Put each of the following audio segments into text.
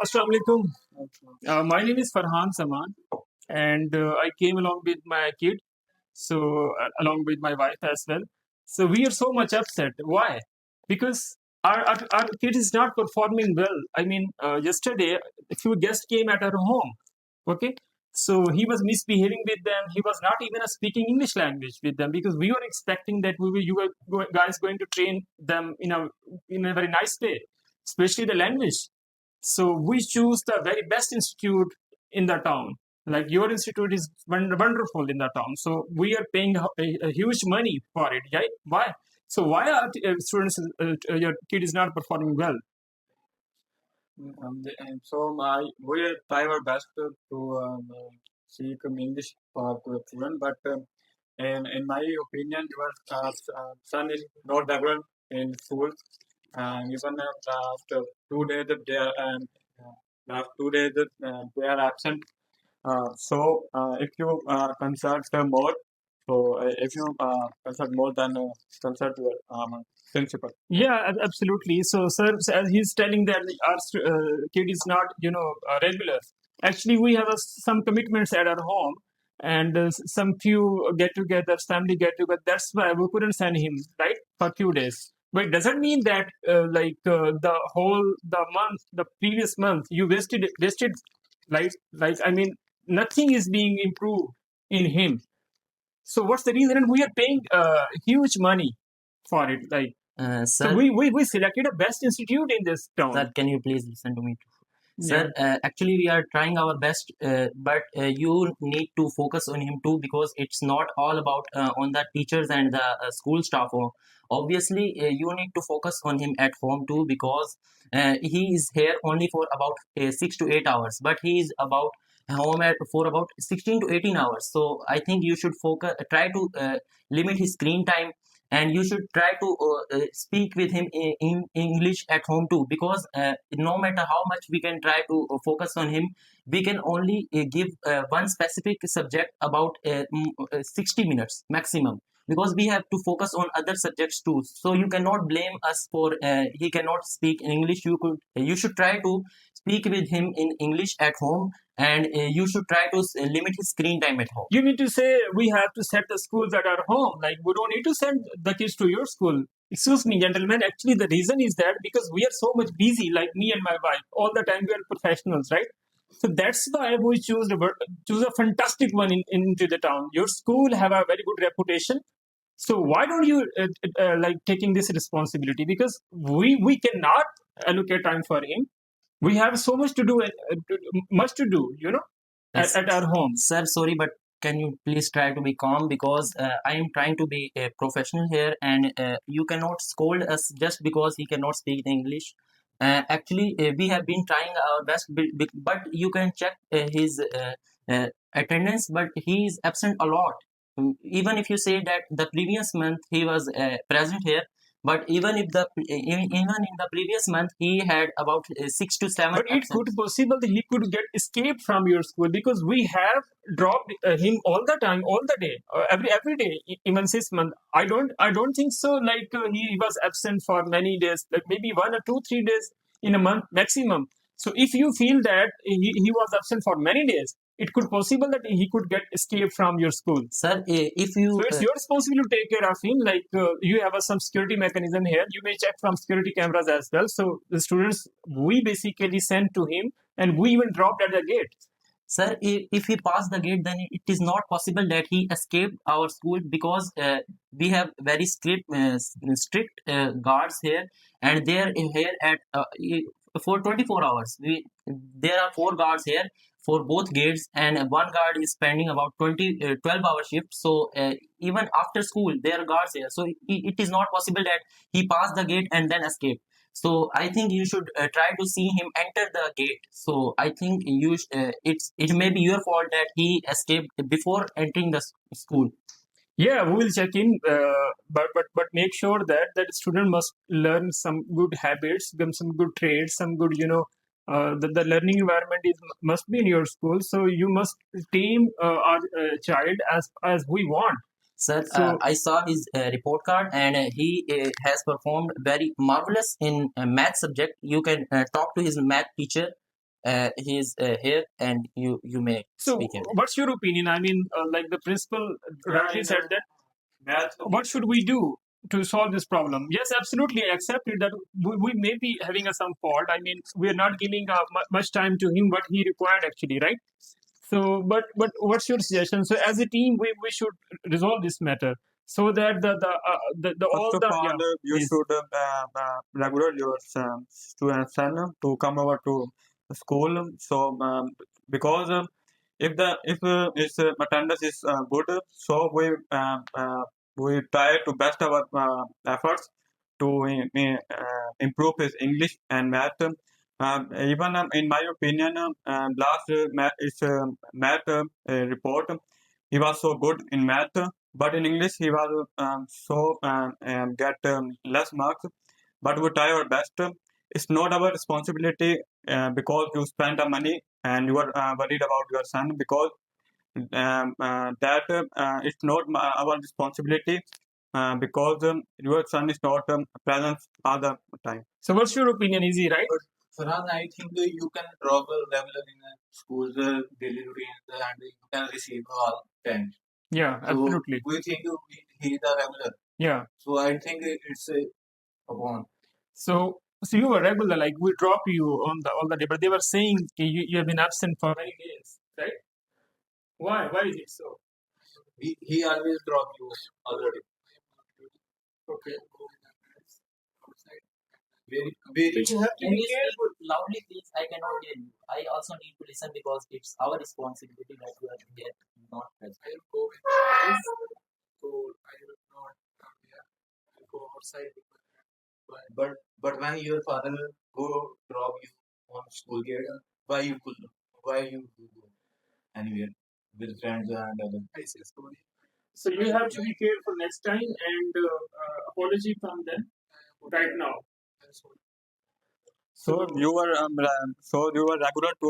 Assalamu alaikum. My name is Farhan Saman, and I came along with my kid, along with my wife as well. So we are so much upset. Why? Because our kid is not performing well. I mean, yesterday, a few guests came at our home. Okay, so he was misbehaving with them. He was not even speaking English language with them because we were expecting that you were guys going to train them in a very nice way, especially the language. So we choose the very best institute in the town. Like your institute is wonderful in the town. So we are paying a huge money for it, right? Why? So why are your kid is not performing well? And so we try our best to seek English for the children, but in my opinion, your son is not regular in school. Even last 2 days they are last 2 days they are absent. If you consult more, if you consult more than consult your principal. Yeah, absolutely. So, sir, as he's telling that our kid is not, regular. Actually, we have some commitments at our home, and some few get-togethers, family get-together. That's why we couldn't send him right for few days. But it doesn't mean that the previous month, you wasted, like I mean, nothing is being improved in him. So what's the reason? And we are paying huge money for it. Like so, Sir, we selected a best institute in this town. sir, can you please listen to me? Yeah. Sir, actually, we are trying our best, but you need to focus on him too because it's not all about on the teachers and the school staff. Obviously, you need to focus on him at home too because he is here only for about 6 to 8 hours, but he is about home for about 16 to 18 hours. So I think you should focus, try to limit his screen time, and you should try to speak with him in English at home too because no matter how much we can try to focus on him, we can only give one specific subject about 60 minutes maximum because we have to focus on other subjects too. So you cannot blame us for he cannot speak in English. You should try to speak with him in English at home, and you should try to limit his screen time at home. You need to say we have to set the schools at our home. Like we don't need to send the kids to your school. Excuse me, gentlemen. Actually, the reason is that because we are so much busy, like me and my wife, all the time we are professionals, right? So that's why we choose a fantastic one into the town. Your school have a very good reputation. So why don't you like taking this responsibility? Because we cannot allocate time for him. We have so much to do, much to do, Yes. at our home. Sir, sorry, but can you please try to be calm because I am trying to be a professional here, and you cannot scold us just because he cannot speak English. Actually, we have been trying our best, but you can check his attendance, but he is absent a lot. Even if you say that the previous month he was present here, but even in the previous month he had about 6 to 7 But it could possible that he could get escaped from your school because we have dropped him all the time, all the day, every day, even this month. I don't think so. Like he was absent for many days, like maybe 1 or 2, 3 days in a month maximum. So if you feel that he was absent for many days, it could possible that he could get escaped from your school. Sir, if you So it's your responsibility to take care of him. Like you have some security mechanism here. You may check from security cameras as well. So the students we basically send to him, and we even dropped at the gate. Sir, if he passed the gate, then it is not possible that he escaped our school because we have very strict guards here, and they are here at for 24 hours. There are 4 guards here for both gates, and one guard is spending about 12-hour shift. So even after school, there are guards here. So it is not possible that he passed the gate and then escaped. So I think you should try to see him enter the gate. So I think it may be your fault that he escaped before entering the school. Yeah, we will check in, but make sure that that student must learn some good habits, some good traits, some good the learning environment is must be in your school. So you must tame our child as we want. Sir, So I saw his report card, and he has performed very marvelous in math subject. You can talk to his math teacher. he's here, and you may So, speak him. what's your opinion? I mean, like the principal rightly said that Math. what should we do to solve this problem? Yes, absolutely, I accept it that we may be having some fault. I mean, we are not giving much time to him what he required actually, right? So, but what's your suggestion? So, as a team, we should resolve this matter so that the all First of the all, yeah, you please. should regulate your student son to come over to the school. So because if his attendance is good, so we try to best our efforts to improve his English and math. Even in my opinion, last math report, he was so good in math, but in English he was get less marks. But we try our best. It's not our responsibility because you spend the money and you are worried about your son because that it's not our responsibility because your son is not present all the time. So, what's your opinion? Is he right? Farhan, I think you can drop a regular in a school's daily routine and you can receive all 10. Yeah, So absolutely. we think he is a regular. Yeah. So I think it's a one. So you were regular, like we drop you on the day, but they were saying you have been absent for many days, right? Why? Why is it so? He always drop you already. Okay. Very You have to be careful. Loudly, please. I cannot hear you. I also need to listen because it's our responsibility that you are here, not present. I will go with this. So I will not come here. I will go outside. But when your father go drop you on school gate, why you go anywhere with friends and other? I say story. So you have to be careful next time and apology from them right now. So you were regular to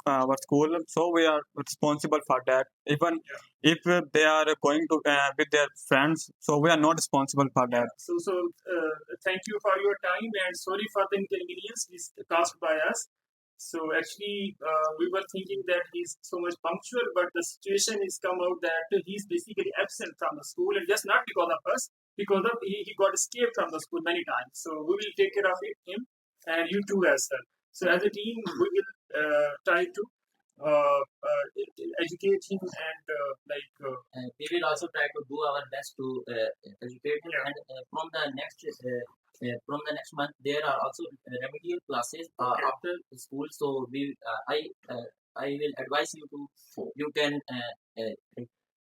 our school. So we are responsible for that. Even if they are going to with their friends, so we are not responsible for that. So thank you for your time and sorry for the inconvenience caused by us. So actually, we were thinking that he's so much punctual, but the situation is come out that he's basically absent from the school, and just not because of us, because of he got escaped from the school many times. So we will take care of him, and you too as well. So as a team, we will try to educate him and We will also try to do our best to educate him. Yeah. And from the next month, there are also remedial classes after school. So I will advise you to you can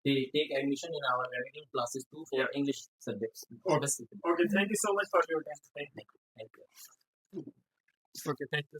take admission in our remedial classes too for English subjects. Okay. Okay, thank you so much for your time. Thank you. Thank you. Okay, thank you.